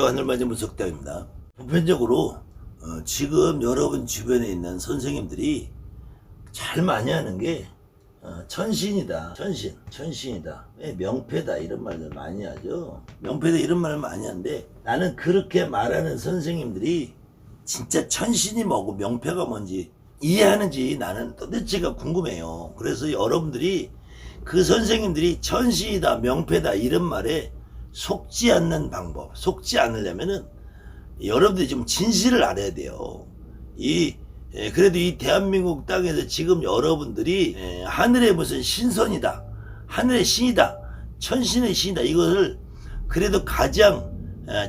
안녕하세요. 하늘맞은 분석대입니다. 보편적으로 지금 여러분 주변에 있는 선생님들이 잘 많이 하는 게 천신이다, 천신이다, 명패다 이런 말들 많이 하죠. 명패다 이런 말을 많이 하는데 나는 그렇게 말하는 선생님들이 진짜 천신이 뭐고 명패가 뭔지 이해하는지 나는 도대체가 궁금해요. 그래서 여러분들이 그 선생님들이 천신이다, 명패다 이런 말에 속지 않는 방법, 속지 않으려면은 여러분들이 좀 진실을 알아야 돼요. 그래도 이 대한민국 땅에서 지금 여러분들이 하늘의 무슨 신선이다, 하늘의 신이다, 천신의 신이다, 이것을 그래도 가장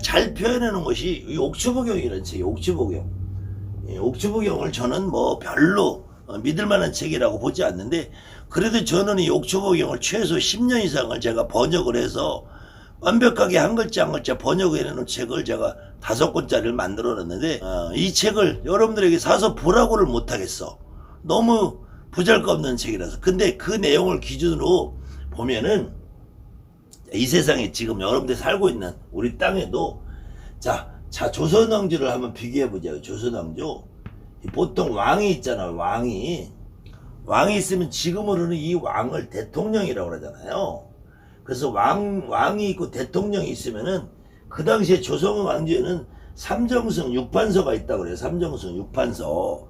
잘 표현하는 것이 이 옥추보경이라는 책이에요. 옥추보경. 옥추보경을 저는 뭐 별로 믿을 만한 책이라고 보지 않는데, 그래도 저는 이 옥추보경을 최소 10년 이상을 제가 번역을 해서 완벽하게 한 글자 한 글자 번역해 놓은 책을 제가 5권짜리를 만들어 놨는데, 이 책을 여러분들에게 사서 보라고를 못하겠어. 너무 보잘것없는 책이라서. 근데 그 내용을 기준으로 보면은 이 세상에 지금 여러분들이 살고 있는 우리 땅에도 자 조선왕조를 한번 비교해 보자고요. 조선왕조. 보통 왕이 있잖아요. 왕이 있으면 지금으로는 이 왕을 대통령이라고 그러잖아요. 그래서 왕이 있고 대통령이 있으면은 그 당시에 조선 왕조에는 삼정승 6판서가 있다고 그래요. 삼정승 6판서.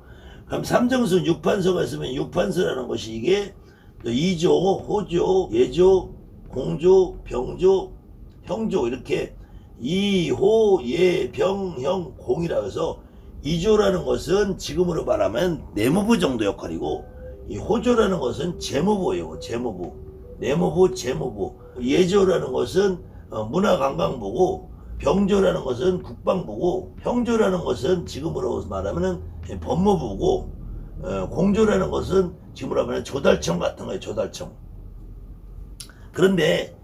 그럼 삼정승 6판서가 있으면 6판서라는 것이 이게 이조, 호조, 예조, 공조, 병조, 형조 이렇게 이호, 예, 병, 형, 공이라고 해서 이조라는 것은 지금으로 말하면 내무부 정도 역할이고, 이 호조라는 것은 재무부예요. 재무부. 내무부, 재무부. 예조라는 것은 문화관광부고, 병조라는 것은 국방부고, 형조라는 것은 지금으로 말하면 법무부고, 공조라는 것은 지금으로 말하면 조달청 같은 거예요. 조달청. 그런데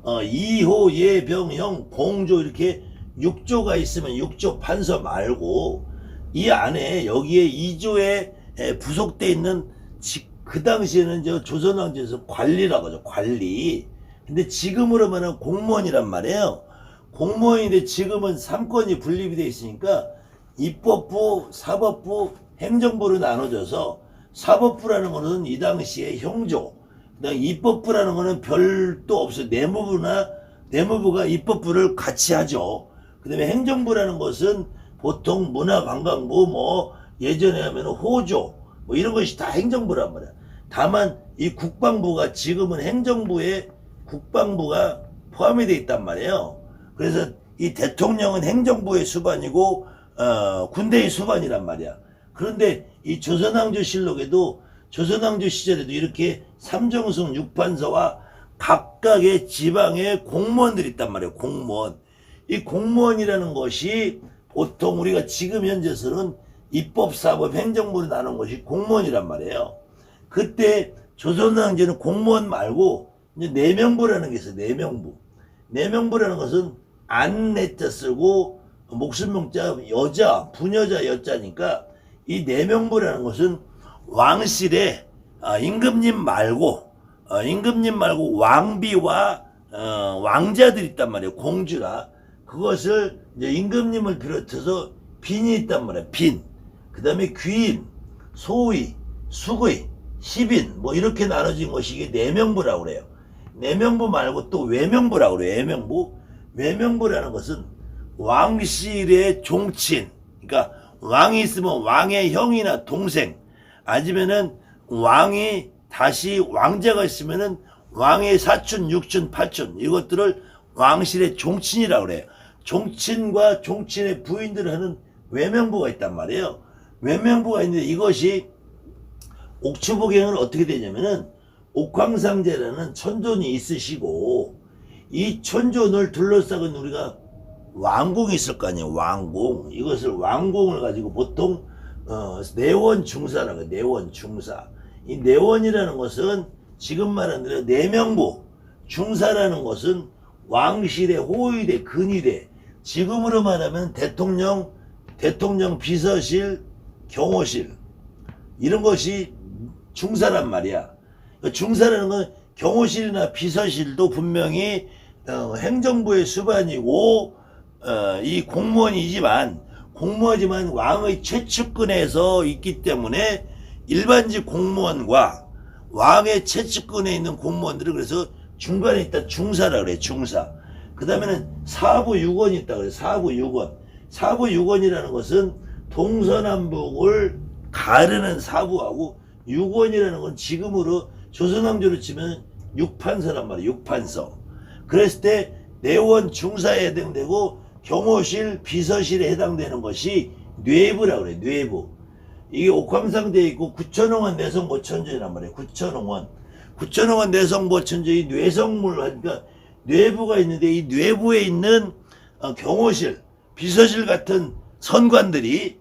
2호, 예, 병, 형, 공조 이렇게 6조가 있으면 6조 판서 말고 이 안에 여기에 2조에 부속되어 있는 그 당시에는 저 조선왕조에서 관리라고 하죠. 관리. 근데 지금으로 말하면 공무원이란 말이에요. 공무원인데 지금은 3권이 분립이 되어 있으니까 입법부, 사법부, 행정부로 나눠져서 사법부라는 것은 이 당시에 형조, 그다음 입법부라는 것은 별도 없어요. 내무부가 입법부를 같이 하죠. 그다음에 행정부라는 것은 보통 문화관광부, 뭐 예전에 하면 호조, 뭐 이런 것이 다 행정부란 말이야. 다만 이 국방부가 지금은 행정부에 국방부가 포함이 되어 있단 말이에요. 그래서 이 대통령은 행정부의 수반이고 군대의 수반이란 말이야. 그런데 이 조선왕조실록에도 조선왕조 시절에도 이렇게 삼정승 6판서와 각각의 지방의 공무원들이 있단 말이에요. 공무원. 이 공무원이라는 것이 보통 우리가 지금 현재서는 입법, 사법, 행정부로 나눈 것이 공무원이란 말이에요. 그때 조선왕조는 공무원 말고 이제 내명부라는 게 있어요. 내명부. 내명부라는 것은 안내자 쓰고 목술명자 여자, 부녀자 여자니까 이 내명부라는 것은 왕실에 임금님 말고 왕비와 왕자들이 있단 말이에요. 공주라. 그것을 이제 임금님을 비롯해서 빈이 있단 말이에요. 빈. 그 다음에 귀인, 소의, 숙의, 시빈 뭐 이렇게 나눠진 것이 이게 내명부라고 그래요. 내명부 말고 또 외명부라고 그래요. 외명부. 외명부라는 것은 왕실의 종친. 그러니까 왕이 있으면 왕의 형이나 동생, 아니면은 왕이 다시 왕자가 있으면은 왕의 사촌, 육촌, 팔촌 이것들을 왕실의 종친이라고 그래요. 종친과 종친의 부인들을 하는 외명부가 있단 말이에요. 외명부가 있는데 이것이 옥추보경은 어떻게 되냐면은 옥황상제라는 천존이 있으시고 이 천존을 둘러싸고 우리가 왕궁이 있을 거 아니에요. 왕궁. 이것을 왕궁을 가지고 보통 내원 중사라고 해요. 내원 중사. 이 내원이라는 것은 지금 말한 대로 내명부, 중사라는 것은 왕실의 호위대, 근위대. 지금으로 말하면 대통령 비서실, 경호실 이런 것이 중사란 말이야. 중사라는 건 경호실이나 비서실도 분명히 행정부의 수반이고 이 공무원이지만 왕의 최측근에서 있기 때문에 일반직 공무원과 왕의 최측근에 있는 공무원들은 그래서 중간에 있다 중사라 그래. 중사. 그 다음에는 사부유건이 있다 그래. 사부유건. 사부유건이라는 것은 동서남북을 가르는 사부하고, 유건이라는 건 지금으로 조선왕조로 치면 육판서란 말이야. 육판서. 그랬을 때 내원 중사에 해당되고 경호실 비서실에 해당되는 것이 뇌부라고 그래. 뇌부. 이게 옥황상제에 있고 구천홍원 내성모천전이란 말이에요. 구천홍원 내성모천전이 뇌성물 하니까 뇌부가 있는데, 이 뇌부에 있는 경호실 비서실 같은 선관들이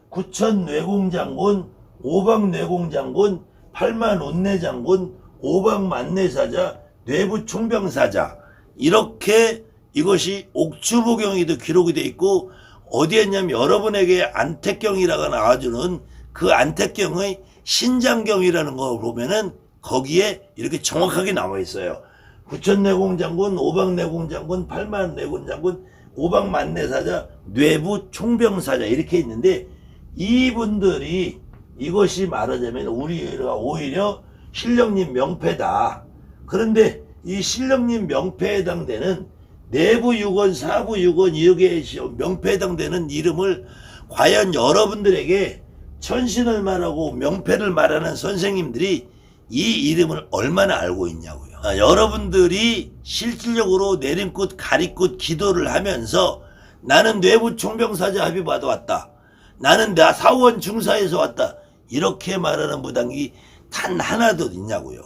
구천뇌공장군, 오박뇌공장군, 팔만운내장군, 오박만내사자, 뇌부총병사자, 이렇게 이것이 옥추부경에도 기록이 되어 있고, 어디에 있냐면 여러분에게 안택경이라고 나와주는 그 안택경의 신장경이라는 거 보면은 거기에 이렇게 정확하게 나와 있어요. 구천내공장군, 오박내공장군, 팔만내공장군, 오박만내사자, 뇌부총병사자 이렇게 있는데, 이분들이 이것이 말하자면 우리가 오히려 신령님 명패다. 그런데 이 신령님 명패에 해당되는 내부유건, 사부유건 이렇게 명패에 해당되는 이름을 과연 여러분들에게 천신을 말하고 명패를 말하는 선생님들이 이 이름을 얼마나 알고 있냐고요. 여러분들이 실질적으로 내림굿 가리굿 기도를 하면서 나는 뇌부총병사자 합의 받아왔다, 나는 나 사원 중사에서 왔다, 이렇게 말하는 무당이 단 하나도 있냐고요.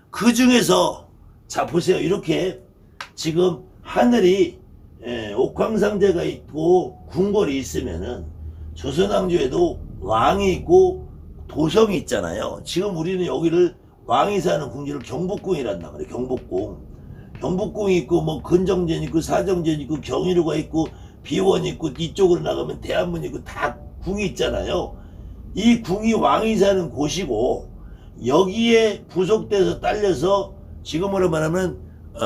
그 중에서 자 보세요. 이렇게 지금 하늘이 옥황상제가 있고 궁궐이 있으면은 조선왕조에도 왕이 있고 도성이 있잖아요. 지금 우리는 여기를 왕이 사는 궁지를 경복궁이란단 말이에요. 경복궁이 있고 뭐 근정전 있고 사정전 있고 경희루가 있고 비원 있고, 이쪽으로 나가면 대한문 있고 다 궁이 있잖아요. 이 궁이 왕이 사는 곳이고, 여기에 부속돼서 딸려서 지금으로 말하면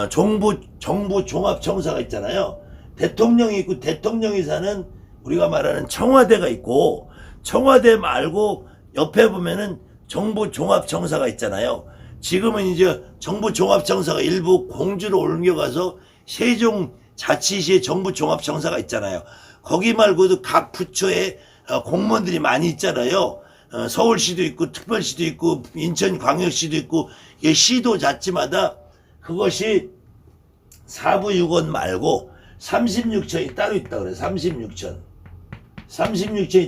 정부 종합청사가 있잖아요. 대통령이 있고 대통령이 사는 우리가 말하는 청와대가 있고, 청와대 말고 옆에 보면은 정부 종합청사가 있잖아요. 지금은 이제 정부 종합청사가 일부 공주로 옮겨가서 세종자치시의 정부 종합청사가 있잖아요. 거기 말고도 각 부처에 공무원들이 많이 있잖아요. 서울시도 있고 특별시도 있고 인천광역시도 있고, 시도 자치마다 그것이 사부유건 말고 36천이 따로 있다 그래. 36천이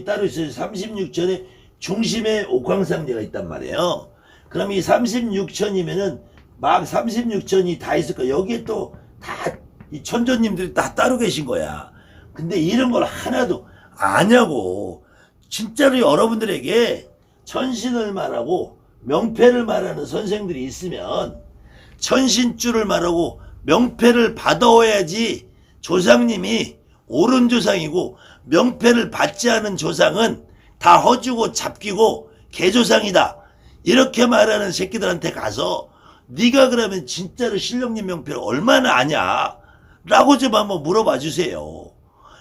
따로 있어요. 36천에 중심에 옥황상제가 있단 말이에요. 그럼 이 36천이면은 막 36천이 다 있을 거야. 여기에 또 다 이 천조님들이 다 따로 계신 거야. 근데 이런 걸 하나도 아냐고. 진짜로 여러분들에게 천신을 말하고 명패를 말하는 선생들이 있으면 천신줄을 말하고 명패를 받아와야지. 조상님이 옳은 조상이고 명패를 받지 않은 조상은 다 허주고 잡기고 개조상이다, 이렇게 말하는 새끼들한테 가서 네가 그러면 진짜로 신령님 명패를 얼마나 아냐 라고 좀 한번 물어봐 주세요.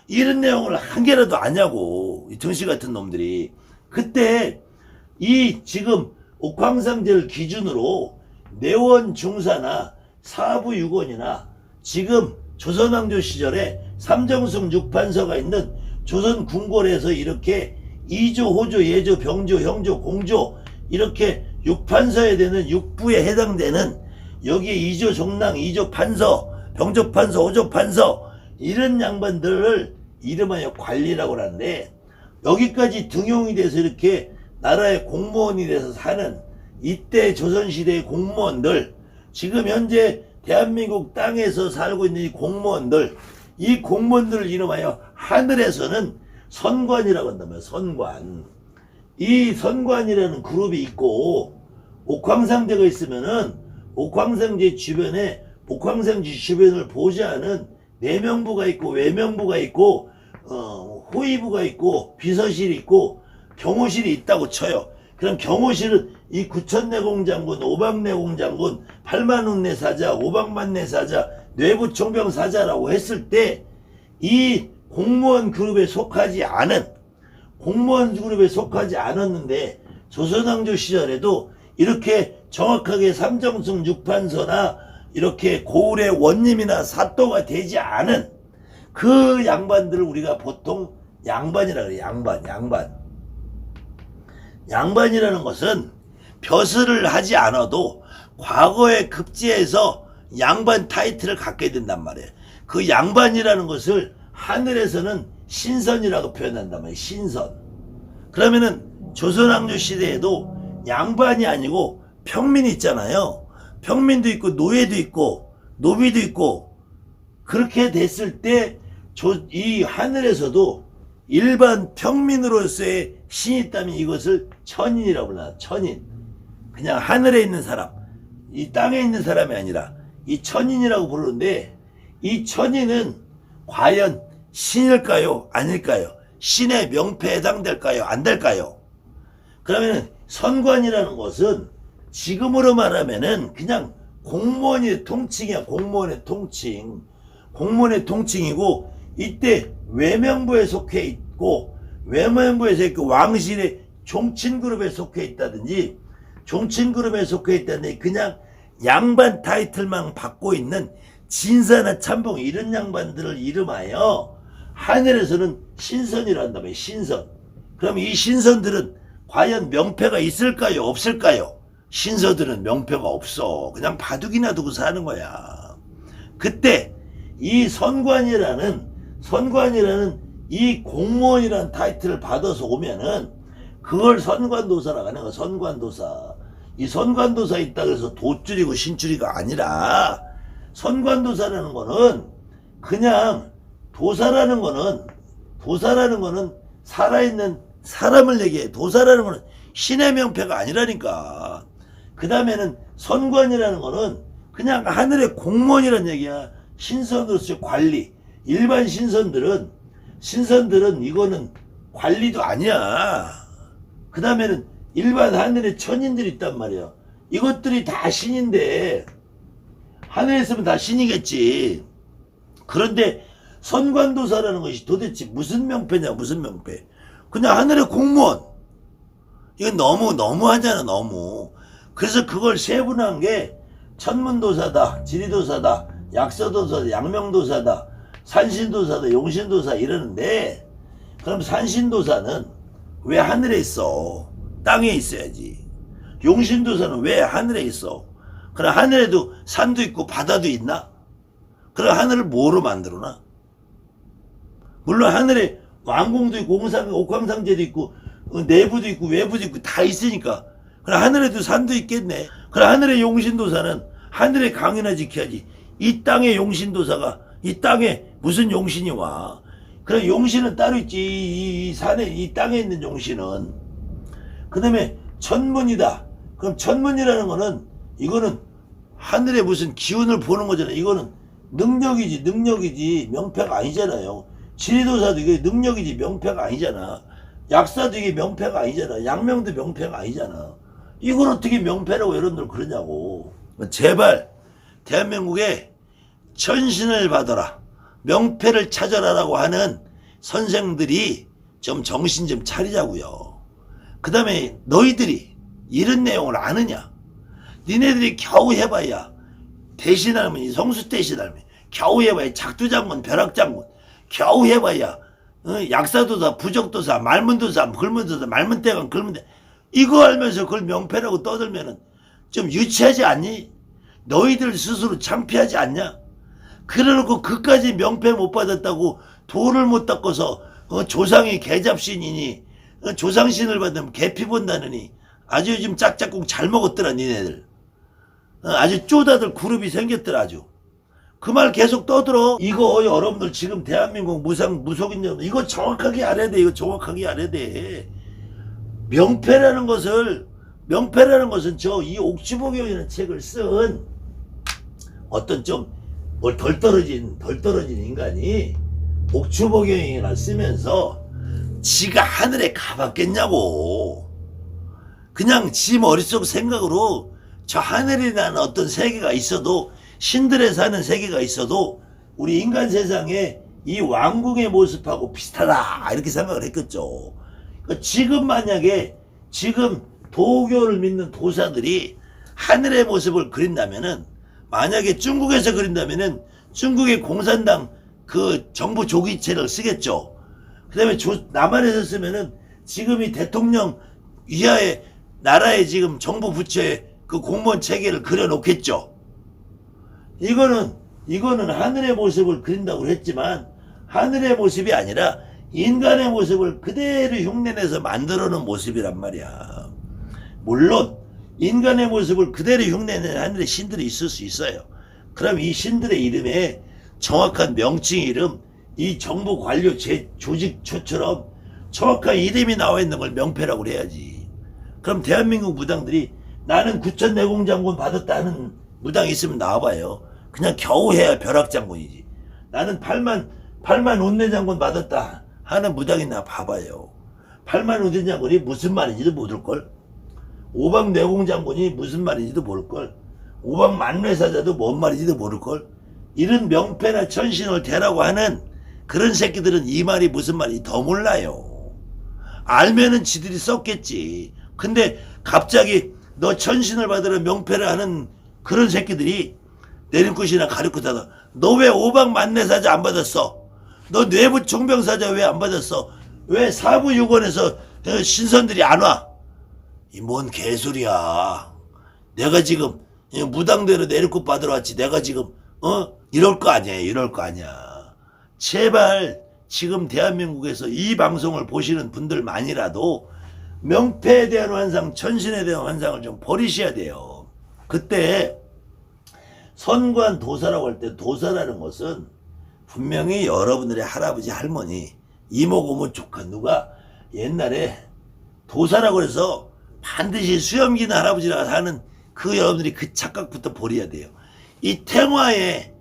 이런 내용을 한 개라도 아냐고, 이 등씨 같은 놈들이. 그때 이 지금 옥황상제를 기준으로 내원 중사나 사부유건이나 지금 조선왕조 시절에 삼정승 육판서가 있는 조선 궁궐에서 이렇게 이조, 호조, 예조, 병조, 형조, 공조 이렇게 육판서에 되는 육부에 해당되는 여기에 이조 정랑, 이조 판서, 병조 판서, 호조 판서 이런 양반들을 이름하여 관리라고 하는데, 여기까지 등용이 돼서 이렇게 나라의 공무원이 돼서 사는 이때 조선시대의 공무원들, 지금 현재 대한민국 땅에서 살고 있는 이 공무원들을 이름하여 하늘에서는 선관이라고 한단 말이에요. 선관. 이 선관이라는 그룹이 있고, 옥황상제가 있으면은 옥황상제 주변에 옥황상제 주변을 보좌하는 내명부가 있고 외명부가 있고 호위부가 있고 비서실이 있고 경호실이 있다고 쳐요. 그럼 경호실은 이 구천내공장군, 오박내공장군, 팔만운내사자, 오박만내사자, 내부 총병사자라고 했을 때 이 공무원 그룹에 속하지 않았는데 조선왕조 시절에도 이렇게 정확하게 삼정승 6판서나 이렇게 고을의 원님이나 사또가 되지 않은 그 양반들을 우리가 보통 양반이라 그래요. 양반이라는 것은 벼슬을 하지 않아도 과거에 급제해서 양반 타이틀을 갖게 된단 말이에요. 그 양반이라는 것을 하늘에서는 신선이라고 표현한단 말이에요. 신선. 그러면은 조선왕조 시대에도 양반이 아니고 평민이 있잖아요. 평민도 있고 노예도 있고 노비도 있고 그렇게 됐을 때 이 하늘에서도 일반 평민으로서의 신이 있다면 이것을 천인이라고 불러요. 천인. 그냥 하늘에 있는 사람, 이 땅에 있는 사람이 아니라 이 천인이라고 부르는데 이 천인은 과연 신일까요? 아닐까요? 신의 명패에 해당될까요? 안 될까요? 그러면 선관이라는 것은 지금으로 말하면은 그냥 공무원의 통칭이야. 공무원의 통칭이고 이때 외명부에 속해 있고 외명부에서 있고 왕실의 종친그룹에 속해 있다든지 종친그룹에 속해 있다든지 그냥 양반 타이틀만 받고 있는 진사나 참봉 이런 양반들을 이름하여 하늘에서는 신선이라 한단 말이에요. 신선. 그럼 이 신선들은 과연 명패가 있을까요? 없을까요? 신서들은 명패가 없어. 그냥 바둑이나 두고 사는 거야. 그때 이 선관이라는 이 공무원이라는 타이틀을 받아서 오면은 그걸 선관도사라고 하는 거야. 선관도사. 이 선관도사 있다고 해서 도줄이고 신줄이가 아니라 선관도사라는 거는 그냥 도사라는 거는 살아있는 사람을 얘기해. 도사라는 거는 신의 명패가 아니라니까. 그 다음에는 선관이라는 거는 그냥 하늘의 공무원이란 얘기야. 신선으로서의 관리. 일반 신선들은 이거는 관리도 아니야. 그 다음에는 일반 하늘의 천인들이 있단 말이야. 이것들이 다 신인데 하늘에 있으면 다 신이겠지. 그런데 선관도사라는 것이 도대체 무슨 명패냐. 무슨 명패. 그냥 하늘의 공무원. 이건 너무 하잖아. 너무. 그래서 그걸 세분한 게 천문도사다, 지리도사다, 약서도사다, 양명도사다, 산신도사다, 용신도사 이러는데 그럼 산신도사는 왜 하늘에 있어? 땅에 있어야지. 용신도사는 왜 하늘에 있어? 그럼 하늘에도 산도 있고 바다도 있나? 그럼 하늘을 뭐로 만들어놔? 물론 하늘에 왕궁도 있고 옥황상제도 있고 내부도 있고 외부도 있고 다 있으니까 그럼 하늘에도 산도 있겠네. 그럼 하늘의 용신도사는 하늘의 강이나 지켜야지. 이 땅의 용신도사가 이 땅에 무슨 용신이 와. 그럼 용신은 따로 있지. 이 산에 이 땅에 있는 용신은. 그 다음에 천문이다. 그럼 천문이라는 거는 이거는 하늘의 무슨 기운을 보는 거잖아. 이거는 능력이지 명패가 아니잖아요. 지리도사도 이게 능력이지 명패가 아니잖아. 약사도 이게 명패가 아니잖아. 양명도 명패가 아니잖아. 이걸 어떻게 명패라고 여러분들 그러냐고. 제발 대한민국에 천신을 받아라, 명패를 찾아라라고 하는 선생들이 좀 정신 좀 차리자고요. 그 다음에 너희들이 이런 내용을 아느냐. 니네들이 겨우 해봐야 대신할머니, 성수 대신할머니, 겨우 해봐야 작두장군, 벼락장군, 겨우 해봐야 약사도사, 부적도사, 말문도사, 글문도사, 말문대감, 글문대 이거 알면서 그걸 명패라고 떠들면은 좀 유치하지 않니? 너희들 스스로 창피하지 않냐? 그래놓고 그까지 명패 못 받았다고 도를 못 닦아서 조상이 개잡신이니 조상신을 받으면 개피 본다느니 아주 요즘 짝짝꿍 잘 먹었더라 니네들. 아주 쪼다들 그룹이 생겼더라 아주. 그 말 계속 떠들어. 이거 여러분들 지금 대한민국 무속인 여러분 이거 정확하게 알아야 돼. 이거 정확하게 알아야 돼. 명패라는 것은 저 이 옥주보경이라는 책을 쓴 어떤 좀 뭘 덜 떨어진 인간이 옥주보경이라 쓰면서 지가 하늘에 가봤겠냐고. 그냥 지 머릿속 생각으로 저 하늘이라는 어떤 세계가 있어도 신들에 사는 세계가 있어도 우리 인간 세상에 이 왕궁의 모습하고 비슷하다 이렇게 생각을 했겠죠. 그러니까 지금 만약에 지금 도교를 믿는 도사들이 하늘의 모습을 그린다면은, 만약에 중국에서 그린다면은 중국의 공산당 그 정부 조기체를 쓰겠죠. 그 다음에 남한에서 쓰면은 지금 이 대통령 이하의 나라의 지금 정부 부처의 그 공무원 체계를 그려놓겠죠. 이거는 하늘의 모습을 그린다고 했지만 하늘의 모습이 아니라 인간의 모습을 그대로 흉내내서 만들어 놓은 모습이란 말이야. 물론 인간의 모습을 그대로 흉내내는 하늘의 신들이 있을 수 있어요. 그럼 이 신들의 이름에 정확한 명칭 이름, 이 정부 관료 조직처럼 정확한 이름이 나와 있는 걸 명패라고 그래야지. 그럼 대한민국 무당들이 나는 구천내공장군 받았다 하는 무당이 있으면 나와봐요. 그냥 겨우 해야 벼락장군이지. 나는 8만 운내장군 받았다 하는 무당이 나 봐봐요. 8만 운내장군이 무슨 말인지도 모를걸. 5박 내공장군이 무슨 말인지도 모를걸. 5박 만뇌사자도 뭔 말인지도 모를걸. 이런 명패나 천신을 대라고 하는 그런 새끼들은 이 말이 무슨 말인지 더 몰라요. 알면은 지들이 썼겠지. 근데 갑자기 너 천신을 받으러 명패를 하는 그런 새끼들이 내림굿이나 가리굿하다. 너 왜 5박 만뇌사자 안 받았어? 너 뇌부 종병사자 왜 안 받았어? 왜 사부유건에서 신선들이 안 와? 이 뭔 개소리야. 내가 지금 무당대로 내림굿 받으러 왔지. 내가 지금 이럴 거 아니야. 이럴 거 아니야. 제발 지금 대한민국에서 이 방송을 보시는 분들만이라도 명패에 대한 환상, 천신에 대한 환상을 좀 버리셔야 돼요. 그때 선관 도사라고 할 때 도사라는 것은 분명히 여러분들의 할아버지, 할머니, 이모, 고모, 조카 누가 옛날에 도사라고 해서 반드시 수염기는 할아버지라 하는 그 여러분들이 그 착각부터 버려야 돼요. 이 탱화에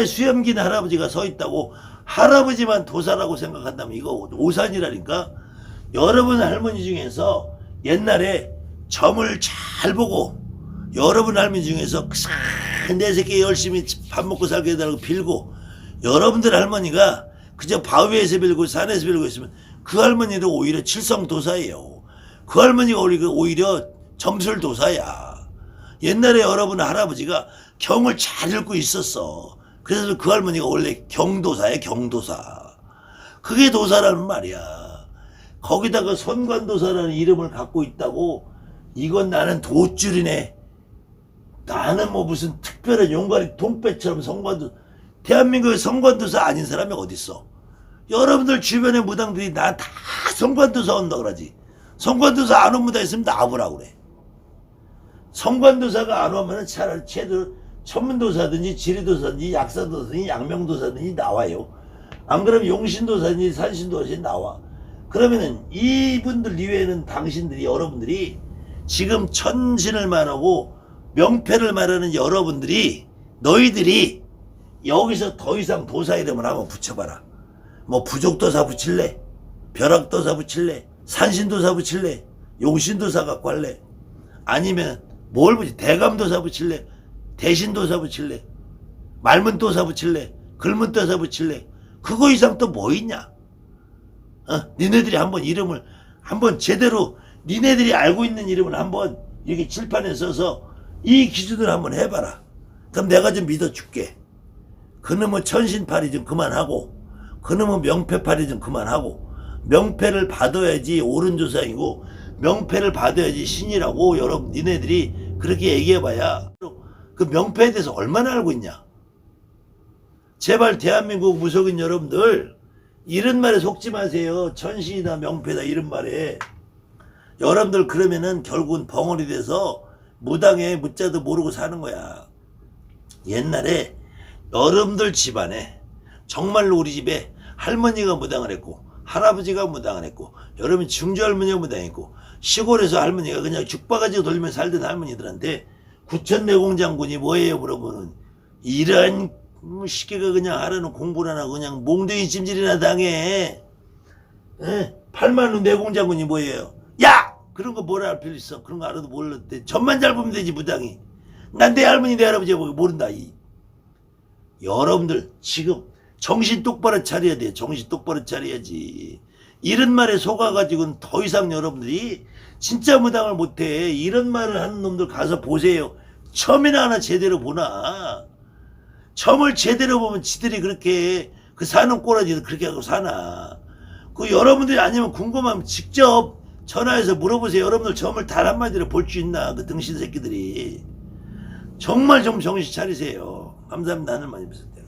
수염기는 할아버지가 서 있다고 할아버지만 도사라고 생각한다면 이거 오산이라니까. 여러분 할머니 중에서 옛날에 점을 잘 보고 여러분 할머니 중에서 내 새끼 열심히 밥 먹고 살게 해달라고 빌고 여러분들 할머니가 그저 바위에서 빌고 산에서 빌고 있으면 그 할머니도 오히려 칠성도사예요. 그 할머니가 오히려 점술도사야. 옛날에 여러분 할아버지가 경을 잘 읽고 있었어. 그래서 그 할머니가 원래 경도사야. 경도사. 그게 도사라는 말이야. 거기다가 선관도사라는 이름을 갖고 있다고 이건 나는 돗줄이네. 나는 뭐 무슨 특별한 용가리 동배처럼 선관도, 대한민국의 선관도사 아닌 사람이 어딨어. 여러분들 주변의 무당들이 나 다 선관도사 온다 그러지. 선관도사 안 온 무당 있으면 나와보라고 그래. 선관도사가 안 오면은 차라리 제대로 천문도사든지 지리도사든지 약사도사든지 양명도사든지 나와요. 안 그러면 용신도사든지 산신도사든지 나와. 그러면은 이분들 이외에는 당신들이, 여러분들이 지금 천신을 말하고 명패를 말하는 여러분들이, 너희들이 여기서 더 이상 도사 이름을 한번 붙여봐라. 뭐 부족도사 붙일래? 벼락도사 붙일래? 산신도사 붙일래? 용신도사 갖고 할래? 아니면 뭘 붙일래? 대감도사 붙일래? 대신도사 붙일래? 말문도사 붙일래? 글문도사 붙일래? 그거 이상 또 뭐 있냐? 니네들이 한번 이름을 한번 제대로 니네들이 알고 있는 이름을 한번 이렇게 칠판에 써서 이 기준을 한번 해봐라. 그럼 내가 좀 믿어줄게. 그놈의 천신팔이 좀 그만하고 그놈의 명패팔이 좀 그만하고 명패를 받아야지 옳은 조상이고 명패를 받아야지 신이라고 여러분 니네들이 그렇게 얘기해봐야 그 명패에 대해서 얼마나 알고 있냐. 제발 대한민국 무속인 여러분들 이런 말에 속지 마세요. 천신이다 명패다 이런 말에. 여러분들 그러면은 결국은 벙어리 돼서 무당에 무자도 모르고 사는 거야. 옛날에 여러분들 집안에 정말로 우리 집에 할머니가 무당을 했고 할아버지가 무당을 했고 여러분 증조할머니가 무당했고 시골에서 할머니가 그냥 죽바가지 돌리며 살던 할머니들한테 구천내공장군이 뭐예요 물어보는 이런 시계가 그냥 하라는 공부를 안 하고 그냥 몽둥이 찜질이나 당해. 8만 원 내공장군이 뭐예요? 야! 그런 거 뭐라 할 필요 있어. 그런 거 알아도 몰랐대. 점만 잘 보면 되지 무당이. 난 내 할머니 내 할아버지 모른다. 여러분들 지금 정신 똑바로 차려야 돼. 정신 똑바로 차려야지. 이런 말에 속아가지고는 더 이상 여러분들이 진짜 무당을 못해. 이런 말을 하는 놈들 가서 보세요. 점이나 하나 제대로 보나. 점을 제대로 보면 지들이 그렇게 그 사는 꼬라지를 그렇게 하고 사나. 그 여러분들이 아니면 궁금하면 직접 전화해서 물어보세요. 여러분들 점을 단 한마디로 볼 수 있나. 그 등신 새끼들이. 정말 좀 정신 차리세요. 감사합니다. 하늘 많이 뵙습니다.